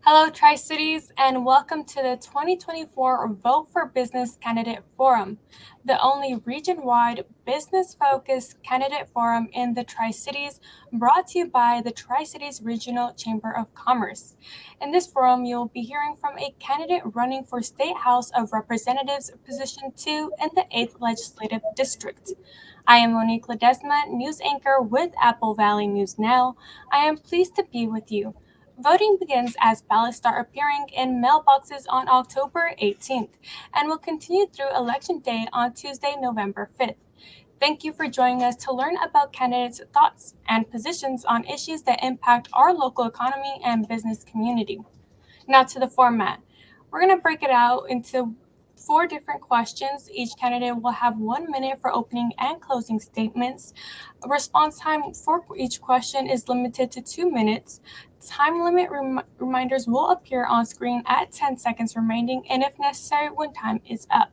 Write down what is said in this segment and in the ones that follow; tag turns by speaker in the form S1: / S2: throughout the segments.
S1: Hello, Tri Cities, and welcome to the 2024 Vote for Business Candidate Forum, the only region wide business focused candidate forum in the Tri Cities, brought to you by the Tri Cities Regional Chamber of Commerce. In this forum, you'll be hearing from a candidate running for State House of Representatives Position 2 in the 8th Legislative District. I am Monique Ledesma, news anchor with Apple Valley News Now. I am pleased to be with you. Voting begins as ballots start appearing in mailboxes on October 18th and will continue through Election Day on Tuesday, November 5th. Thank you for joining us to learn about candidates' thoughts and positions on issues that impact our local economy and business community. Now to the format. We're going to break it out into four different questions. Each candidate will have 1 minute for opening and closing statements. Response time for each question is limited to 2 minutes. Time limit reminders will appear on screen at 10 seconds remaining, and if necessary, when time is up.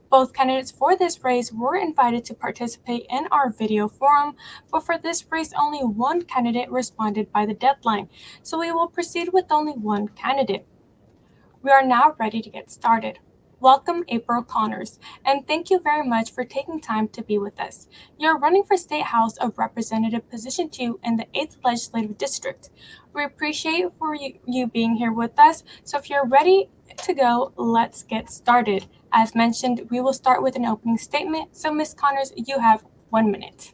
S1: Both candidates for this race were invited to participate in our video forum, but for this race, only one candidate responded by the deadline, so we will proceed with only one candidate. We are now ready to get started. Welcome, April Connors, and thank you very much for taking time to be with us. You're running for State House of Representative Position 2 in the 8th Legislative District. We appreciate for you being here with us, so if you're ready to go, let's get started. As mentioned, we will start with an opening statement, so Ms. Connors, you have 1 minute.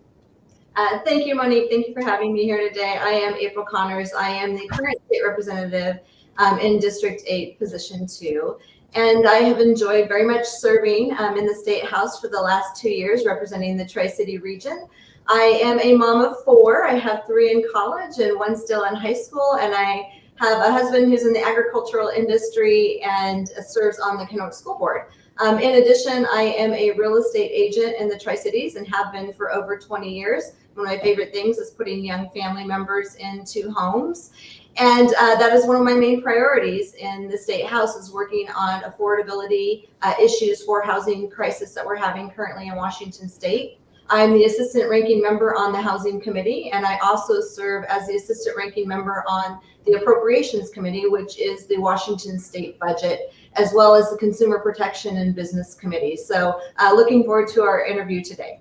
S2: Thank you, Monique. Thank you for having me here today. I am April Connors. I am the current state representative in District 8, Position 2. And I have enjoyed very much serving in the State House for the last 2 years, representing the Tri-City region. I am a mom of 4. I have 3 in college and 1 still in high school. And I have a husband who's in the agricultural industry and serves on the Canoke School Board. In addition, I am a real estate agent in the Tri-Cities and have been for over 20 years. One of my favorite things is putting young family members into homes. And that is one of my main priorities in the State House, is working on affordability issues for housing crisis that we're having currently in Washington State. I'm the assistant ranking member on the Housing Committee, and I also serve as the assistant ranking member on the Appropriations Committee, which is the Washington State budget, as well as the Consumer Protection and Business Committee. So looking forward to our interview today.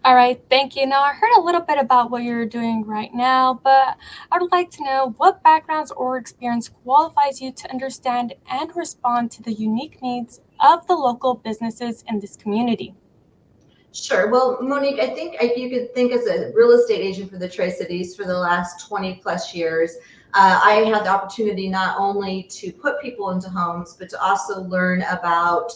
S1: All right, thank you. Now, I heard a little bit about what you're doing right now, but I would like to know what backgrounds or experience qualifies you to understand and respond to the unique needs of the local businesses in this community.
S2: Sure. Well, Monique, I think you could think as a real estate agent for the Tri-Cities for the last 20 plus years. I had the opportunity not only to put people into homes, but to also learn about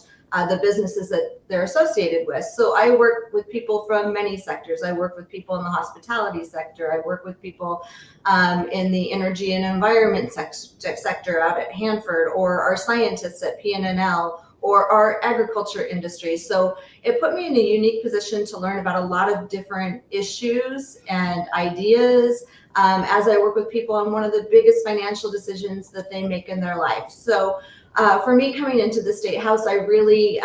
S2: the businesses that they're associated with. So I work with people from many sectors. I work with people in the hospitality sector. I work with people in the energy and environment sector out at Hanford, or our scientists at PNNL, or our agriculture industry. So it put me in a unique position to learn about a lot of different issues and ideas as I work with people on one of the biggest financial decisions that they make in their life. So for me, coming into the State House, I really,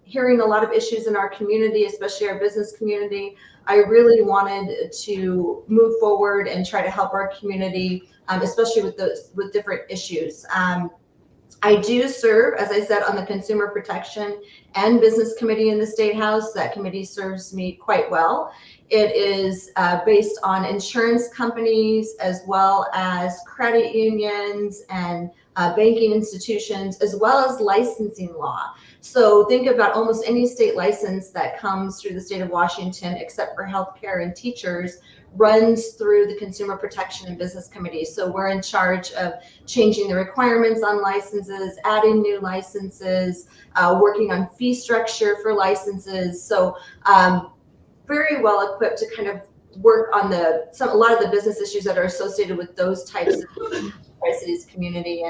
S2: hearing a lot of issues in our community, especially our business community, I really wanted to move forward and try to help our community, especially with different issues. I do serve, as I said, on the Consumer Protection and Business Committee in the State House. That committee serves me quite well. It is based on insurance companies, as well as credit unions and banking institutions, as well as licensing law. So think about almost any state license that comes through the state of Washington, except for healthcare and teachers, runs through the Consumer Protection and Business Committee. So we're in charge of changing the requirements on licenses, adding new licenses, working on fee structure for licenses. So very well equipped to kind of work on a lot of the business issues that are associated with those types of Tri-Cities community,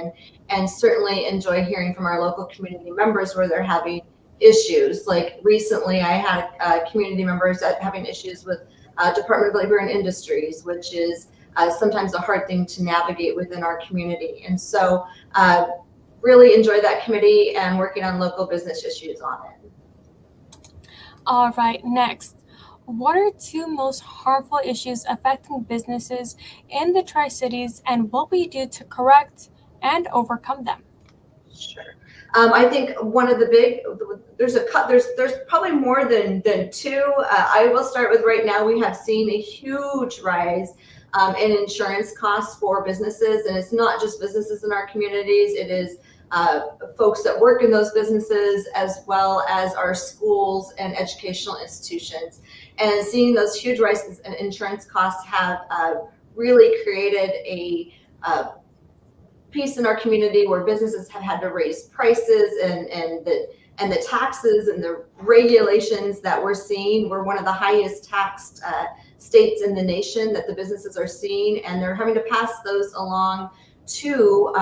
S2: and certainly enjoy hearing from our local community members where they're having issues. Like recently, I had community members having issues with Department of Labor and Industries, which is sometimes a hard thing to navigate within our community. And so really enjoy that committee and working on local business issues on it.
S1: All right, next. What are two most harmful issues affecting businesses in the Tri Cities, and what will you do to correct and overcome them?
S2: Sure. I think one of the big there's probably more than two. I will start with right now. We have seen a huge rise in insurance costs for businesses, and it's not just businesses in our communities. It is folks that work in those businesses as well as our schools and educational institutions. And seeing those huge rises in insurance costs have really created a piece in our community where businesses have had to raise prices, and the taxes and the regulations that we're seeing. We're one of the highest taxed states in the nation that the businesses are seeing, and they're having to pass those along to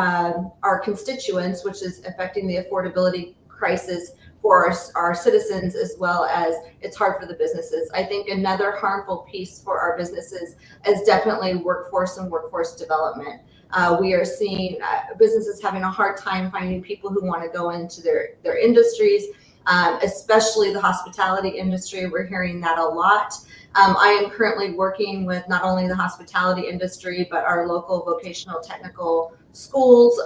S2: our constituents, which is affecting the affordability crisis for our citizens, as well as it's hard for the businesses. I think another harmful piece for our businesses is definitely workforce and workforce development. We are seeing businesses having a hard time finding people who want to go into their industries, especially the hospitality industry. We're hearing that a lot. I am currently working with not only the hospitality industry, but our local vocational technical schools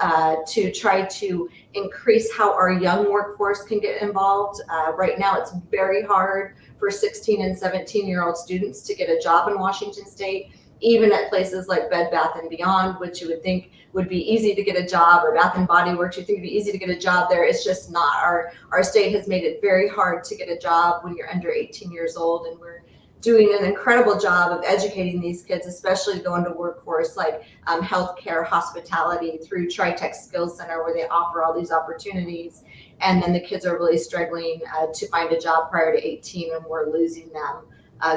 S2: to try to increase how our young workforce can get involved. Right now, it's very hard for 16 and 17-year-old students to get a job in Washington State, even at places like Bed Bath and Beyond, which you would think would be easy to get a job, or Bath and Body Works, you think it'd be easy to get a job there. It's just not. Our state has made it very hard to get a job when you're under 18 years old, and we're doing an incredible job of educating these kids, especially going to workforce like healthcare, hospitality through TriTech Skills Center, where they offer all these opportunities. And then the kids are really struggling to find a job prior to 18, and we're losing them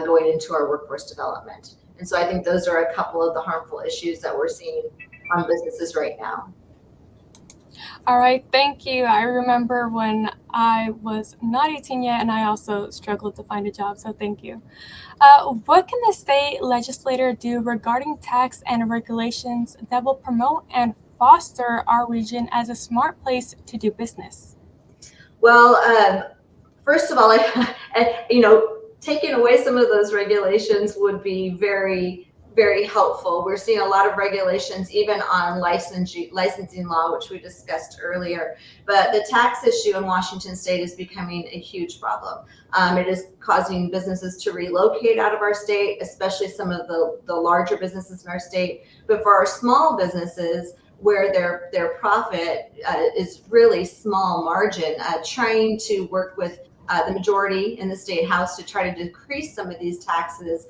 S2: going into our workforce development. And so I think those are a couple of the harmful issues that we're seeing on businesses right now.
S1: All right, thank you. I remember when I was not 18 yet, and I also struggled to find a job, so thank you. What can the state legislator do regarding tax and regulations that will promote and foster our region as a smart place to do business?
S2: Well, first of all, taking away some of those regulations would be very, very helpful. We're seeing a lot of regulations, even on licensing law, which we discussed earlier. But the tax issue in Washington State is becoming a huge problem. It is causing businesses to relocate out of our state, especially some of the larger businesses in our state. But for our small businesses, where their profit is really small margin, trying to work with the majority in the state house to try to decrease some of these taxes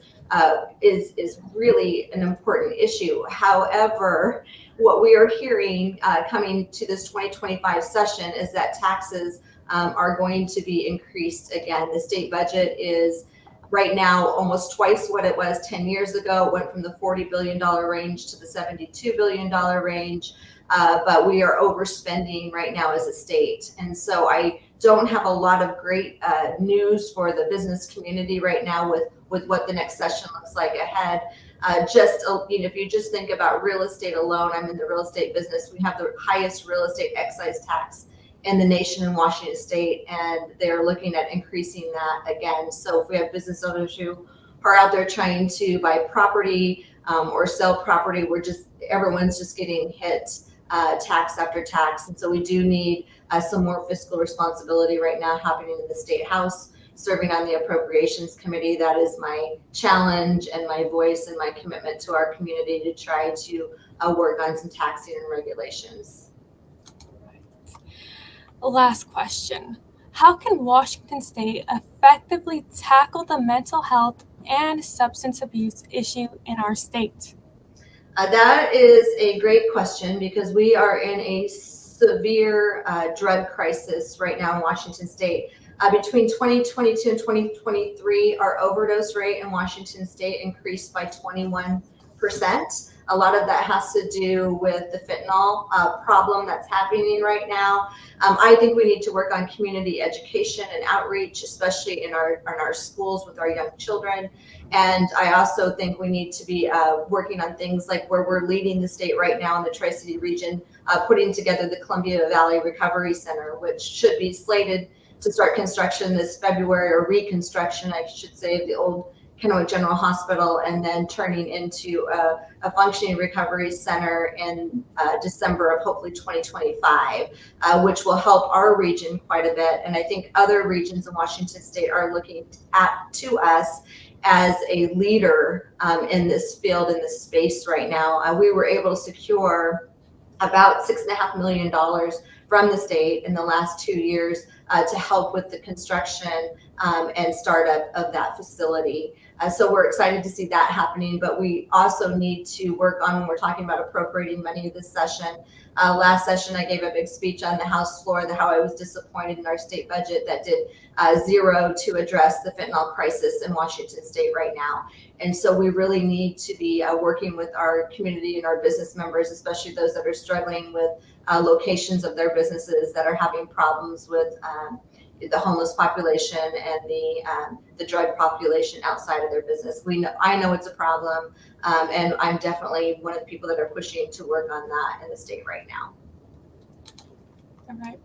S2: is really an important issue. However, what we are hearing coming to this 2025 session is that taxes are going to be increased again. The state budget is right now almost twice what it was 10 years ago. It went from the $40 billion range to the $72 billion range. But we are overspending right now as a state. And so I don't have a lot of great news for the business community right now with what the next session looks like ahead. If you just think about real estate alone, I'm in the real estate business. We have the highest real estate excise tax in the nation in Washington State, and they're looking at increasing that again. So if we have business owners who are out there trying to buy property or sell property, everyone's just getting hit tax after tax. And so we do need some more fiscal responsibility right now happening in the State House. Serving on the Appropriations Committee, that is my challenge and my voice and my commitment to our community to try to work on some taxing and regulations.
S1: Last question. How can Washington State effectively tackle the mental health and substance abuse issue in our state?
S2: That is a great question, because we are in a severe drug crisis right now in Washington State. Between 2022 and 2023, our overdose rate in Washington State increased by 21%. A lot of that has to do with the fentanyl problem that's happening right now. I think we need to work on community education and outreach, especially in our schools with our young children. And I also think we need to be working on things like where we're leading the state right now in the Tri-City region, putting together the Columbia Valley Recovery Center, which should be slated to start construction this February, or reconstruction, I should say, of the old Kennewick General Hospital, and then turning into a functioning recovery center in December of hopefully 2025, which will help our region quite a bit. And I think other regions in Washington State are looking to us as a leader in this field, in this space right now. We were able to secure about $6.5 million from the state in the last 2 years to help with the construction and startup of that facility. So we're excited to see that happening, but we also need to work on, when we're talking about appropriating money this session. Last session, I gave a big speech on the House floor, how I was disappointed in our state budget that did zero to address the fentanyl crisis in Washington State right now. And so we really need to be working with our community and our business members, especially those that are struggling with locations of their businesses that are having problems with the homeless population and the drug population outside of their business. I know it's a problem, and I'm definitely one of the people that are pushing to work on that in the state right now.
S1: All right.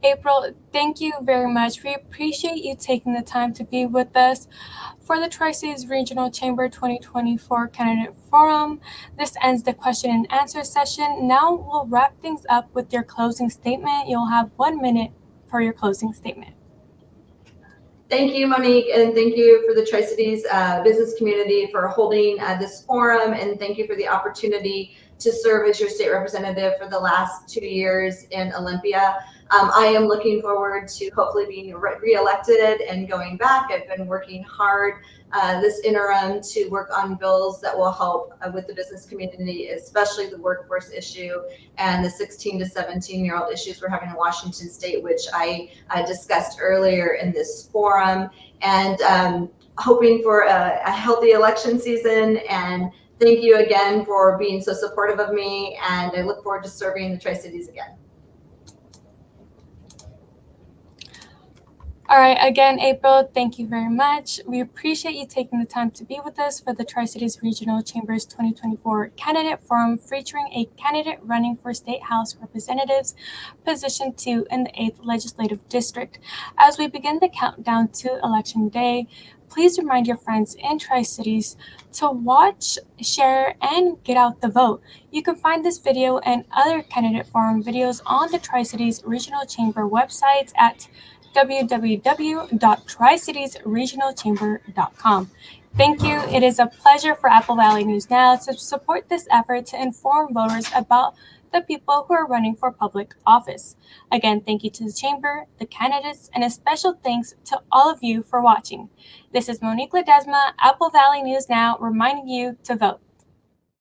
S1: April, thank you very much. We appreciate you taking the time to be with us for the Tri-Cities Regional Chamber 2024 Candidate Forum. This ends the question and answer session. Now we'll wrap things up with your closing statement. You'll have 1 minute for your closing statement.
S2: Thank you, Monique, and thank you for the Tri-Cities business community for holding this forum, and thank you for the opportunity to serve as your state representative for the last 2 years in Olympia. I am looking forward to hopefully being reelected and going back. I've been working hard this interim to work on bills that will help with the business community, especially the workforce issue and the 16 to 17-year-old issues we're having in Washington State, which I discussed earlier in this forum, and hoping for a healthy election season. And thank you again for being so supportive of me, and I look forward to serving the Tri-Cities again.
S1: All right, again, April, thank you very much. We appreciate you taking the time to be with us for the Tri-Cities Regional Chamber's 2024 Candidate Forum, featuring a candidate running for State House Representatives, Position 2 in the 8th Legislative District. As we begin the countdown to Election Day, please remind your friends in Tri-Cities to watch, share, and get out the vote. You can find this video and other candidate forum videos on the Tri-Cities Regional Chamber websites at www.tricitiesregionalchamber.com. Thank you. It is a pleasure for Apple Valley News Now to support this effort to inform voters about the people who are running for public office. Again, thank you to the Chamber, the candidates, and a special thanks to all of you for watching. This is Monique Ledesma, Apple Valley News Now, reminding you to vote.